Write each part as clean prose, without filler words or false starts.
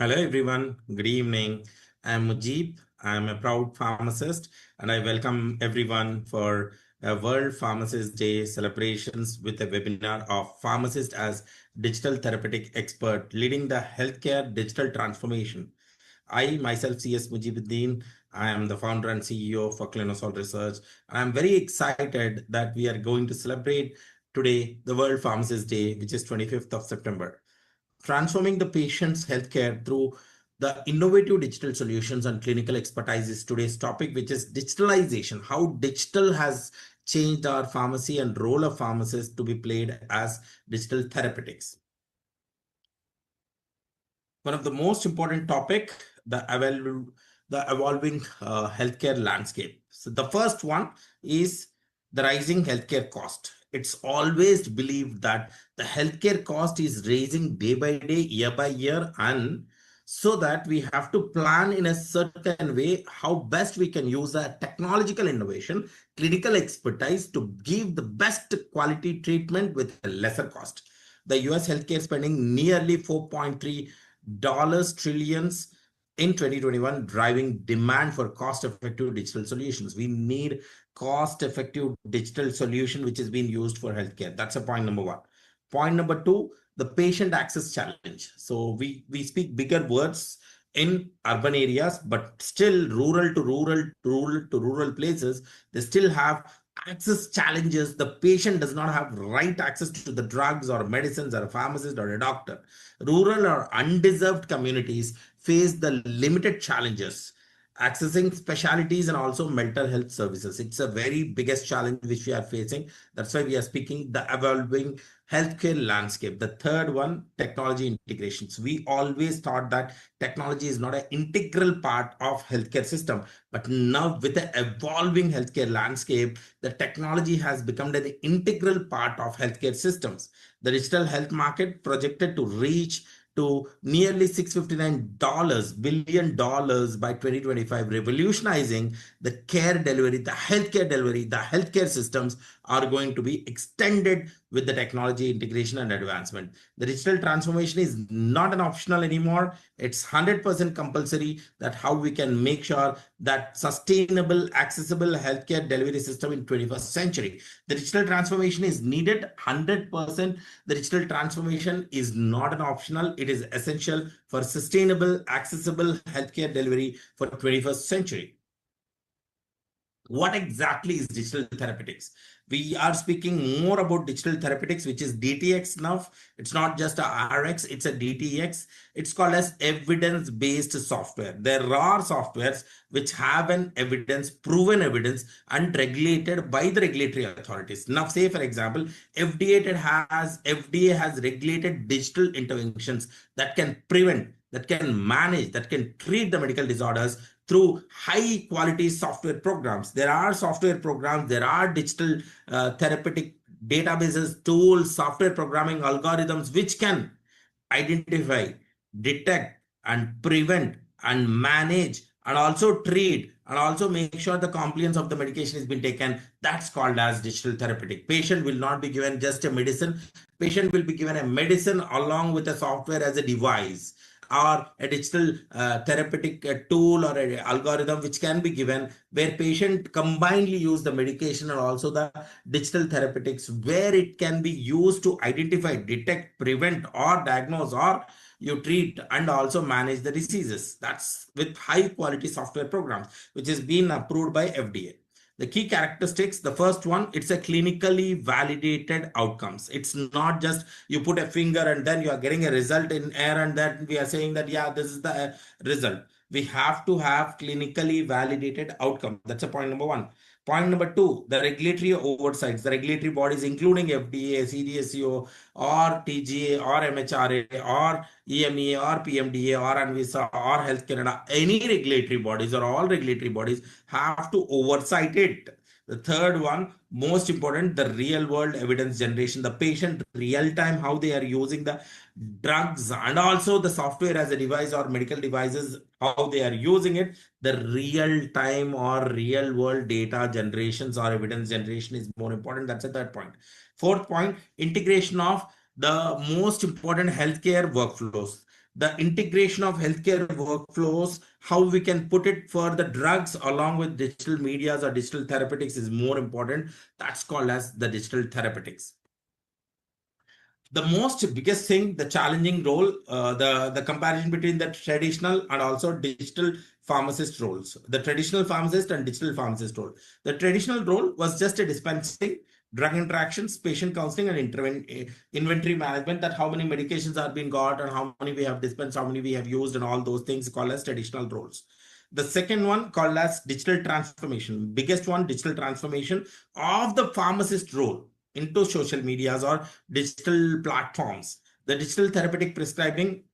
Hello everyone, good evening. I'm Mujib. I'm a proud pharmacist and I welcome everyone for a World Pharmacist Day celebrations with a webinar of pharmacist as digital therapeutic expert leading the healthcare digital transformation. I myself, CS Mujibuddin, I am the founder and CEO for Clinosol Research. And I'm very excited that we are going to celebrate today the World Pharmacist Day, which is 25th of September, transforming the patient's healthcare through the innovative digital solutions and clinical expertise is today's topic, which is digitalization, how digital has changed our pharmacy and role of pharmacists to be played as digital therapeutics. One of the most important topic, the evolving healthcare landscape. So the first one is the rising healthcare cost. It's always believed that the healthcare cost is rising day by day, year by year, and so that we have to plan in a certain way how best we can use a technological innovation, clinical expertise to give the best quality treatment with a lesser cost. The US healthcare spending nearly 4.3 dollars trillions in 2021, driving demand for cost-effective digital solutions. We need cost-effective digital solution which is being used for healthcare. That's a point number one. Point number two, the patient access challenge. So we speak bigger words in urban areas, but still rural places, they still have access challenges. The patient does not have right access to the drugs or medicines or a pharmacist or a doctor. Rural or undeserved communities face the limited challenges accessing specialties and also mental health services. It's a very biggest challenge which we are facing. That's why we are speaking the evolving healthcare landscape. The third one, technology integrations. We always thought that technology is not an integral part of healthcare system, but now with the evolving healthcare landscape, the technology has become an integral part of healthcare systems. The digital health market projected to reach to nearly $659 billion by 2025, revolutionizing the care delivery, the healthcare systems are going to be extended with the technology integration and advancement. The digital transformation is not an optional anymore. It's 100% compulsory that how we can make sure that sustainable, accessible healthcare delivery system in 21st century. The digital transformation is needed 100%. The digital transformation is not an optional. It is essential for sustainable, accessible healthcare delivery for 21st century. What exactly is digital therapeutics? We are speaking more about digital therapeutics, which is DTX now. It's not just a RX, it's a DTX. It's called as evidence-based software. There are softwares which have an evidence, proven evidence, and regulated by the regulatory authorities. Now, say for example, FDA has regulated digital interventions that can prevent, that can manage, that can treat the medical disorders through high quality software programs. There are software programs, there are digital therapeutic databases, tools, software programming algorithms, which can identify, detect, and prevent, and manage, and also treat, and also make sure the compliance of the medication has been taken. That's called as digital therapeutic. Patient will not be given just a medicine. Patient will be given a medicine along with a software as a device, or a digital therapeutic tool or an algorithm which can be given, where patient combinedly use the medication and also the digital therapeutics, where it can be used to identify, detect, prevent, or diagnose, or you treat and also manage the diseases. That's with high quality software programs which is being approved by FDA. The key characteristics, the first one, it's a clinically validated outcomes. It's not just you put a finger and then you are getting a result in air and then we are saying that, yeah, this is the result. We have to have clinically validated outcome. That's a point number one. Point number two, the regulatory oversights, the regulatory bodies, including FDA, CDSCO, or TGA, or MHRA, or EMEA, or PMDA, or ANVISA, or Health Canada, any regulatory bodies or all regulatory bodies have to oversight it. The third one, most important, the real world evidence generation, the patient real time, how they are using the drugs and also the software as a device or medical devices, how they are using it. The real time or real world data generations or evidence generation is more important. That's the third point. Fourth point, integration of the most important healthcare workflows. the integration of healthcare workflows, how we can put it for the drugs along with digital medias or digital therapeutics is more important. That's called as the digital therapeutics. The most biggest thing, the challenging role, the comparison between the traditional and also digital pharmacist roles, the traditional pharmacist and digital pharmacist role. The traditional role was just a dispensing, drug interactions, patient counseling, and inventory management, that how many medications are being got and how many we have dispensed, how many we have used, and all those things called as traditional roles. The second one called as digital transformation, biggest one, digital transformation of the pharmacist role into social medias or digital platforms. The digital therapeutic prescribing,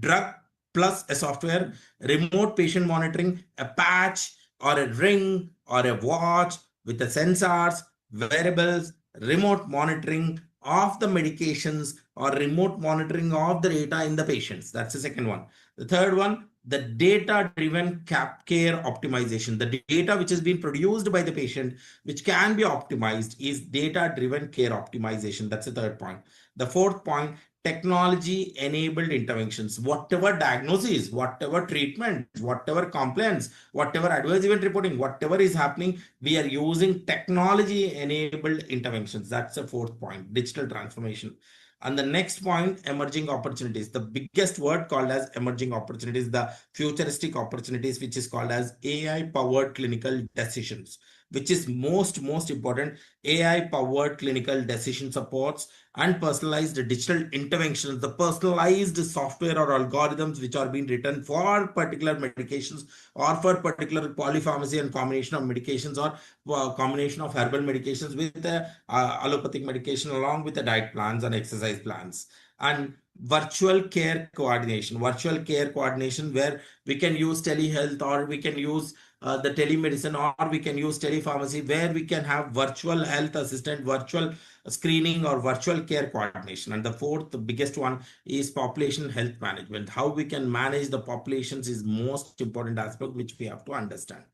drug plus a software, remote patient monitoring, a patch or a ring or a watch with the sensors, wearables, remote monitoring of the medications or remote monitoring of the data in the patients. That's the second one. The third one, the data-driven care optimization. The data which has been produced by the patient, which can be optimized, is data-driven care optimization. That's the third point. The fourth point, technology-enabled interventions. Whatever diagnosis, whatever treatment, whatever complaints, whatever adverse event reporting, whatever is happening, we are using technology-enabled interventions. That's the fourth point, digital transformation. And the next point, emerging opportunities. The biggest word called as emerging opportunities, the futuristic opportunities, which is called as AI-powered clinical decisions, which is most important. AI-powered clinical decision supports and personalized digital interventions, the personalized software or algorithms which are being written for particular medications or for particular polypharmacy and combination of medications or combination of herbal medications with the allopathic medication along with the diet plans and exercise plans. And virtual care coordination, where we can use telehealth or we can use the telemedicine or we can use telepharmacy, where we can have virtual health assistant, virtual screening or virtual care coordination. And the fourth, the biggest one, is population health management. How we can manage the populations is most important aspect which we have to understand.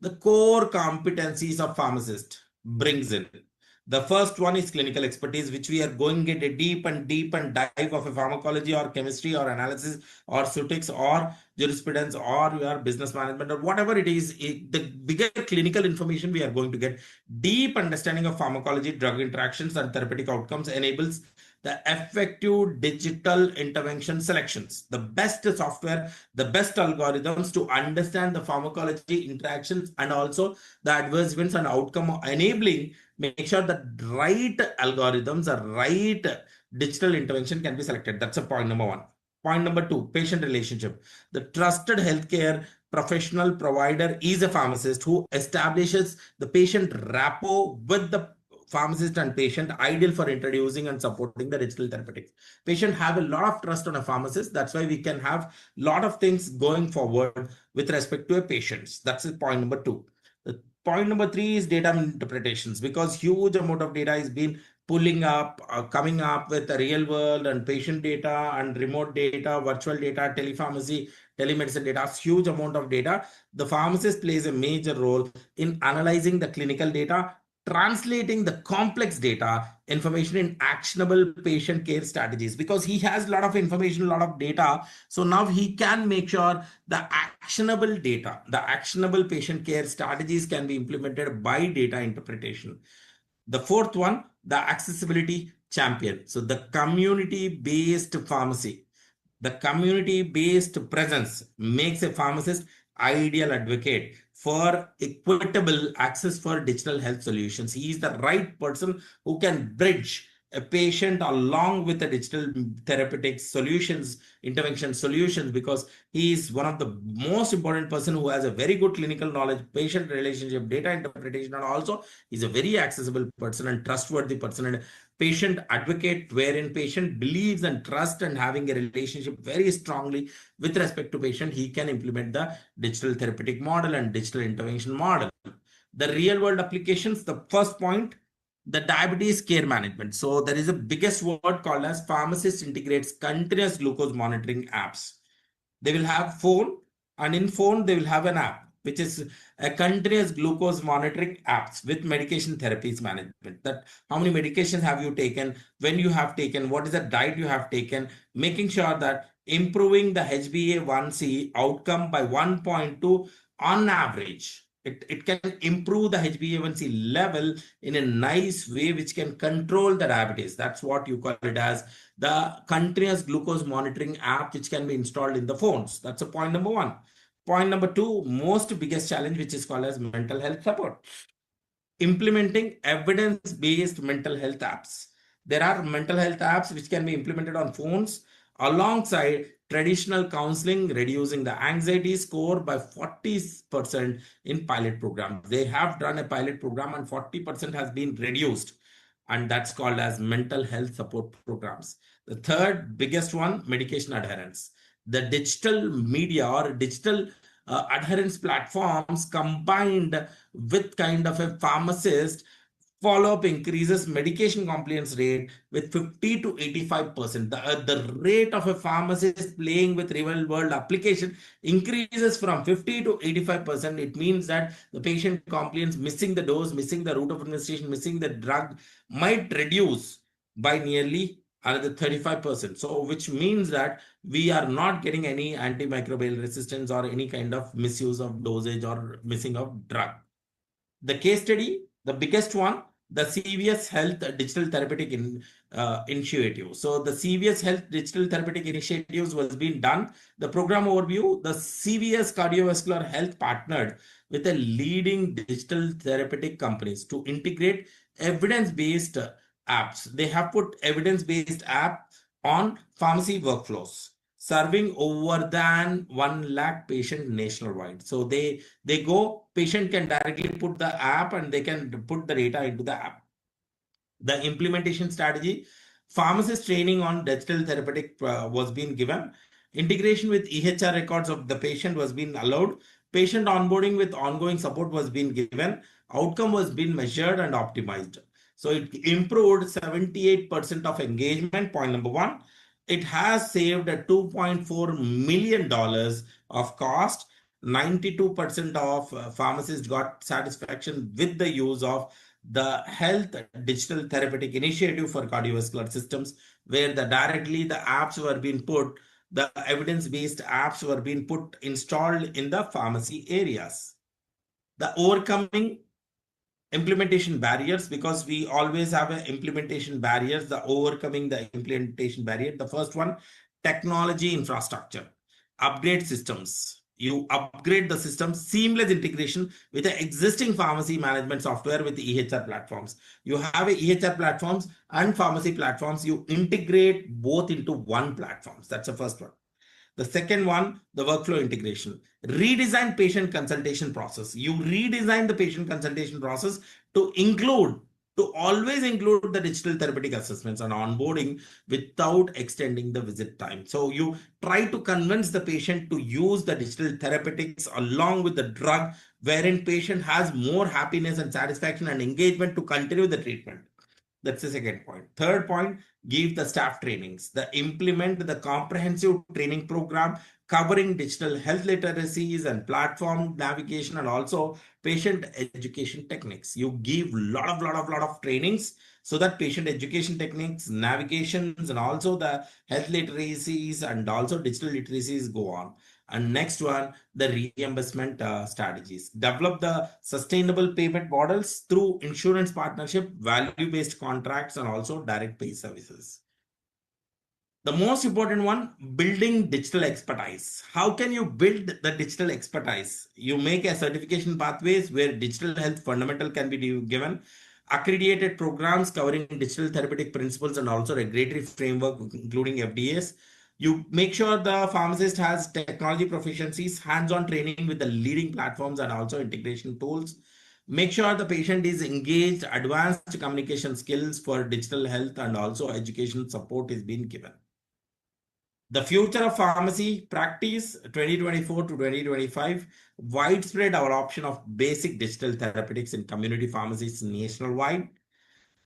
The core competencies of pharmacist brings in. The first one is clinical expertise, which we are going into a deep and dive of a pharmacology or chemistry or analysis or physics or jurisprudence or your business management or whatever it is. The bigger clinical information we are going to get. Deep understanding of pharmacology, drug interactions, and therapeutic outcomes enables the effective digital intervention selections, the best software, the best algorithms to understand the pharmacology interactions and also the adverse events and outcome, enabling make sure that right algorithms or right digital intervention can be selected. That's a point number one. Point number two, patient relationship. The trusted healthcare professional provider is a pharmacist who establishes the patient rapport with the pharmacist and patient, ideal for introducing and supporting the digital therapeutics. Patient have a lot of trust on a pharmacist. That's why we can have a lot of things going forward with respect to a patients. That's point number two. The point number three is data interpretations, because huge amount of data is being pulling up, coming up with the real world and patient data and remote data, virtual data, telepharmacy, telemedicine data, huge amount of data. The pharmacist plays a major role in analyzing the clinical data, translating the complex data information in actionable patient care strategies, because he has a lot of information, a lot of data. So now he can make sure the actionable data, the actionable patient care strategies can be implemented by data interpretation. The fourth one, the accessibility champion. So the community-based pharmacy, the community-based presence makes a pharmacist ideal advocate for equitable access for digital health solutions. He is the right person who can bridge a patient along with the digital therapeutic solutions, intervention solutions, because he is one of the most important person who has a very good clinical knowledge, patient relationship, data interpretation, and also is a very accessible person and trustworthy person and patient advocate, wherein patient believes and trust and having a relationship very strongly with respect to patient, he can implement the digital therapeutic model and digital intervention model. The real world applications, the first point, the diabetes care management. So there is a biggest word called as pharmacist integrates continuous glucose monitoring apps. They will have phone, and in phone they will have an app. which is a continuous glucose monitoring apps with medication therapies management. That how many medications have you taken, when you have taken, what is the diet you have taken, making sure that improving the HbA1c outcome by 1.2 on average. It can improve the HbA1c level in a nice way, which can control the diabetes. That's what you call it as the continuous glucose monitoring app, which can be installed in the phones. That's a point number one. Point number two, most biggest challenge, which is called as mental health support. Implementing evidence-based mental health apps. There are mental health apps which can be implemented on phones alongside traditional counseling, reducing the anxiety score by 40% in pilot programs. They have done a pilot program and 40% has been reduced. And that's called as mental health support programs. The third biggest one, medication adherence. The digital media or digital adherence platforms combined with kind of a pharmacist follow-up increases medication compliance rate with 50 to 85%. The rate of a pharmacist playing with real world application increases from 50 to 85%. It means that the patient compliance, missing the dose, missing the route of administration, missing the drug might reduce by nearly another 35%. So which means that we are not getting any antimicrobial resistance or any kind of misuse of dosage or missing of drug. The case study, the biggest one, the CVS Health Digital Therapeutic Initiative. So the CVS Health Digital Therapeutic Initiatives was being done. The program overview, the CVS Cardiovascular Health partnered with a leading digital therapeutic companies to integrate evidence-based apps. They have put evidence-based app on pharmacy workflows, serving over than 1 lakh patient nationwide. So they go, patient can directly put the app and they can put the data into the app. The implementation strategy, pharmacist training on digital therapeutic was being given. Integration with EHR records of the patient was being allowed. Patient onboarding with ongoing support was being given. Outcome was being measured and optimized. So it improved 78% of engagement, point number one. It has saved a $2.4 million of cost. 92% of pharmacists got satisfaction with the use of the Health Digital Therapeutic Initiative for Cardiovascular Systems, where directly the apps were being put, the evidence-based apps were being put installed in the pharmacy areas. The overcoming implementation barriers, because we always have a implementation barriers, the overcoming the implementation barrier. The first one, technology infrastructure, upgrade systems. You upgrade the system, seamless integration with the existing pharmacy management software with the EHR platforms. You have a EHR platforms and pharmacy platforms, you integrate both into one platforms. That's the first one. The second one, the workflow integration. Redesign patient consultation process. You redesign the patient consultation process to include, to always include the digital therapeutic assessments and onboarding without extending the visit time. So you try to convince the patient to use the digital therapeutics along with the drug, wherein patient has more happiness and satisfaction and engagement to continue the treatment. That's the second point. Third point, give the staff trainings. Implement the comprehensive training program covering digital health literacies and platform navigation and also patient education techniques. You give lot of trainings so that patient education techniques, navigations, and also the health literacies and also digital literacies go on. And next one, the reimbursement strategies. Develop the sustainable payment models through insurance partnership, value-based contracts, and also direct pay services. The most important one, building digital expertise. How can you build the digital expertise? You make a certification pathways where digital health fundamental can be given, accredited programs covering digital therapeutic principles and also regulatory framework, including FDAs. You make sure the pharmacist has technology proficiencies, hands-on training with the leading platforms and also integration tools. Make sure the patient is engaged, advanced communication skills for digital health and also education support is being given. The future of pharmacy practice 2024 to 2025, widespread adoption of basic digital therapeutics in community pharmacies nationwide.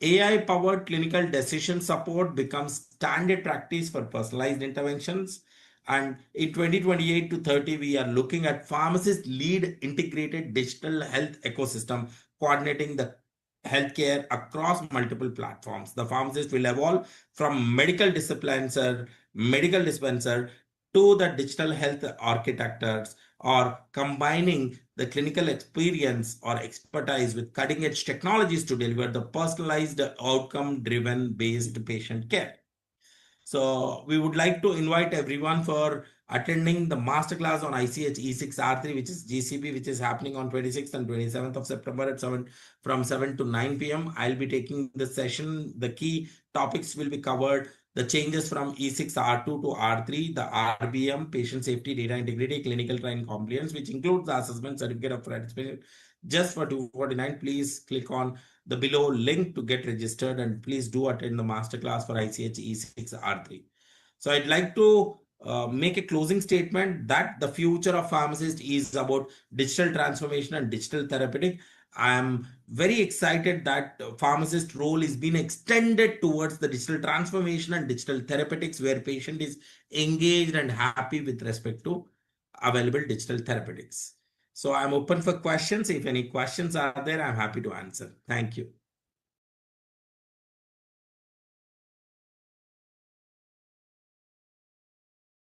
AI-powered clinical decision support becomes standard practice for personalized interventions. And in 2028 to 30, we are looking at pharmacists lead integrated digital health ecosystem, coordinating the healthcare across multiple platforms. The pharmacist will evolve from medical dispenser to the digital health architects, or combining the clinical experience or expertise with cutting edge technologies to deliver the personalized outcome driven based patient care. So we would like to invite everyone for attending the masterclass on ICH E6R3, which is GCP, which is happening on 26th and 27th of September at 7 from 7 to 9 p.m. I'll be taking the session. The key topics will be covered: the changes from E6R2 to R3, the RBM, patient safety, data integrity, clinical trial compliance, which includes the assessment certificate of participation. Just for 249, please click on the below link to get registered, and please do attend the masterclass for ICH E6R3. So I'd like to make a closing statement that the future of pharmacist is about digital transformation and digital therapeutic. I am very excited that pharmacist role is being extended towards the digital transformation and digital therapeutics, where patient is engaged and happy with respect to available digital therapeutics. So I'm open for questions. If any questions are there, I'm happy to answer. Thank you.